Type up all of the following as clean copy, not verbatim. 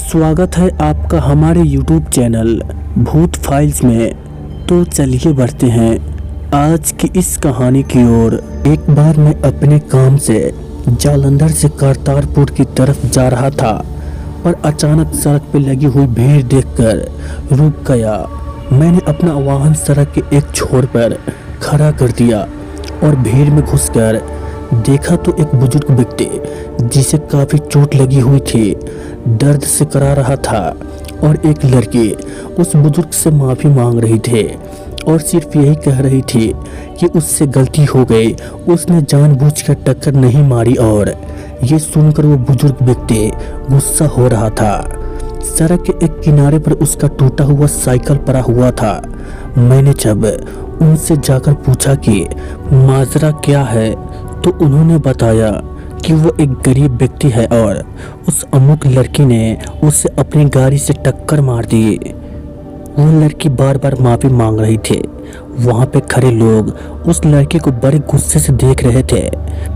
स्वागत है आपका हमारे YouTube चैनल भूत फाइल्स में। तो चलिए बढ़ते हैं आज की इस कहानी की ओर। एक बार मैं अपने काम से जालंधर से करतारपुर की तरफ जा रहा था और अचानक सड़क पर लगी हुई भीड़ देखकर रुक गया। मैंने अपना वाहन सड़क के एक छोर पर खड़ा कर दिया और भीड़ में घुसकर देखा तो एक बुजुर्ग व्यक्ति जिसे काफी चोट लगी हुई थी दर्द से करा रहा था और एक लड़की उस बुजुर्ग से माफी मांग रही थी और सिर्फ यही कह रही थी कि उससे गलती हो गई, उसने जानबूझकर टक्कर नहीं मारी। और ये सुनकर वो बुजुर्ग व्यक्ति गुस्सा हो रहा था। सड़क के एक किनारे पर उसका टूटा हुआ साइकिल पड़ा हुआ था। मैंने जब उनसे जाकर पूछा कि माजरा क्या है तो उन्होंने बताया कि वो एक गरीब व्यक्ति है और उस अमुक लड़की ने उसे अपनी गाड़ी से टक्कर मार दी। वो लड़की बार बार माफी मांग रही थी। वहाँ पे खड़े लोग उस लड़की को बड़े गुस्से से देख रहे थे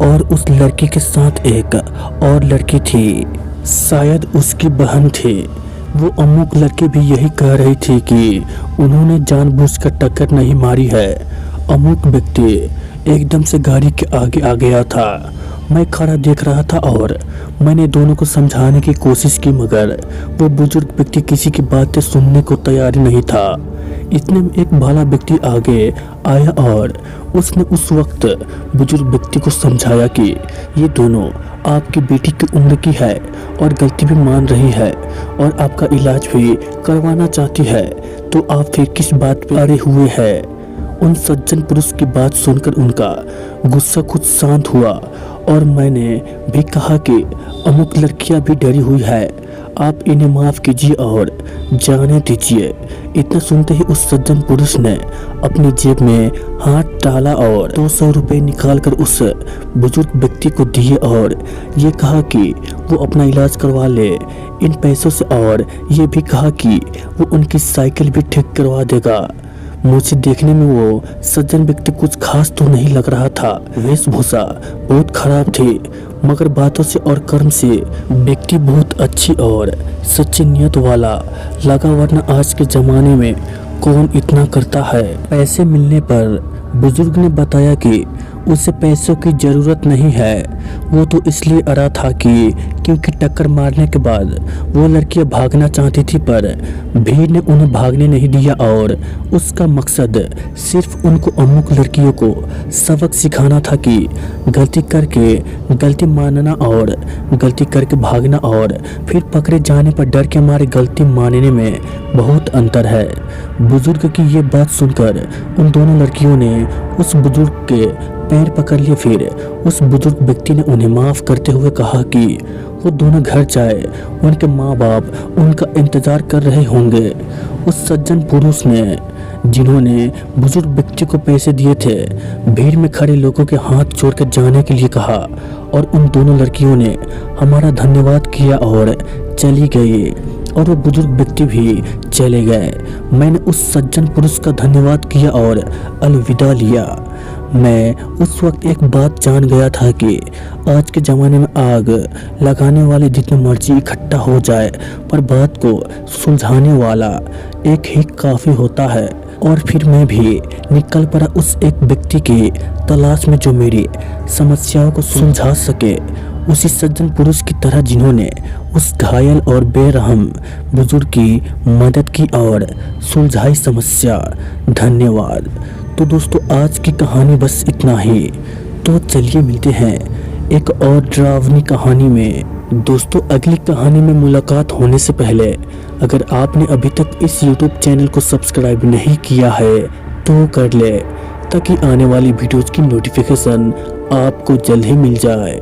और उस लड़की के साथ एक और लड़की थी, शायद उसकी बहन थी। वो अमुक लड़की भी यही कह रही थी कि उन्होंने जानबूझकर टक्कर नहीं मारी है। अमुक व्यक्ति एकदम से गाड़ी के आगे आ गया था। मैं खड़ा देख रहा था और मैंने दोनों को समझाने की कोशिश की, मगर वो बुजुर्ग व्यक्ति किसी की बातें सुनने को तैयार नहीं था। इतने में एक भला व्यक्ति आगे आया और उसने उस वक्त बुजुर्ग व्यक्ति को समझाया कि ये दोनों आपकी बेटी की उम्र की है और गलती भी मान रही है और आपका इलाज भी करवाना चाहती है, तो आप फिर किस बात पर अड़े हुए हैं। उन सज्जन पुरुष की बात सुनकर उनका गुस्सा कुछ शांत हुआ और मैंने भी कहा कि अमुक लड़कियां भी डरी हुई है, आप इन्हें माफ कीजिए और जाने दीजिए। इतना सुनते ही उस सज्जन पुरुष ने अपनी जेब में हाथ डाला और 200 रुपये निकालकर उस बुजुर्ग व्यक्ति को दिए और ये कहा कि वो अपना इलाज करवा ले इन पैसों से, और ये भी कहा कि वो उनकी साइकिल भी ठीक करवा देगा। मुझे देखने में वो सज्जन व्यक्ति कुछ खास तो नहीं लग रहा था। वेशभूषा बहुत खराब थी, मगर बातों से और कर्म से व्यक्ति बहुत अच्छी और सच्ची नियत वाला लगा, वरना आज के जमाने में कौन इतना करता है। पैसे मिलने पर बुजुर्ग ने बताया कि उसे पैसों की ज़रूरत नहीं है, वो तो इसलिए अड़ा था कि क्योंकि टक्कर मारने के बाद वो लड़कियां भागना चाहती थी, पर भीड़ ने उन्हें भागने नहीं दिया और उसका मकसद सिर्फ उनको अमुक लड़कियों को सबक सिखाना था कि गलती करके गलती मानना और गलती करके भागना और फिर पकड़े जाने पर डर के मारे गलती मानने में बहुत अंतर है। बुजुर्ग की ये बात सुनकर उन दोनों लड़कियों ने उस बुजुर्ग के पैर पकड़ लिए। फिर उस बुजुर्ग व्यक्ति ने उन्हें माफ करते हुए कहा कि वो दोनों घर जाए, उनके माँ बाप उनका इंतजार कर रहे होंगे। उस सज्जन पुरुष ने जिन्होंने बुजुर्ग व्यक्ति को पैसे दिए थे, भीड़ में खड़े लोगों के हाथ जोड़कर जाने के लिए कहा और उन दोनों लड़कियों ने हमारा धन्यवाद किया और चली गई और वो बुजुर्ग व्यक्ति भी चले गए। मैंने उस सज्जन पुरुष का धन्यवाद किया और अलविदा लिया। मैं उस वक्त एक बात जान गया था कि आज के ज़माने में आग लगाने वाले जितने मर्जी इकट्ठा हो जाए, पर बात को सुलझाने वाला एक ही काफ़ी होता है। और फिर मैं भी निकल पड़ा उस एक व्यक्ति की तलाश में जो मेरी समस्याओं को सुलझा सके, उसी सज्जन पुरुष की तरह जिन्होंने उस घायल और बेरहम बुजुर्ग की मदद की और सुलझाई समस्या। धन्यवाद। तो दोस्तों आज की कहानी बस इतना ही। तो चलिए मिलते हैं एक और डरावनी कहानी में। दोस्तों अगली कहानी में मुलाकात होने से पहले अगर आपने अभी तक इस YouTube चैनल को सब्सक्राइब नहीं किया है तो कर ले, ताकि आने वाली वीडियोज़ की नोटिफिकेशन आपको जल्द ही मिल जाए।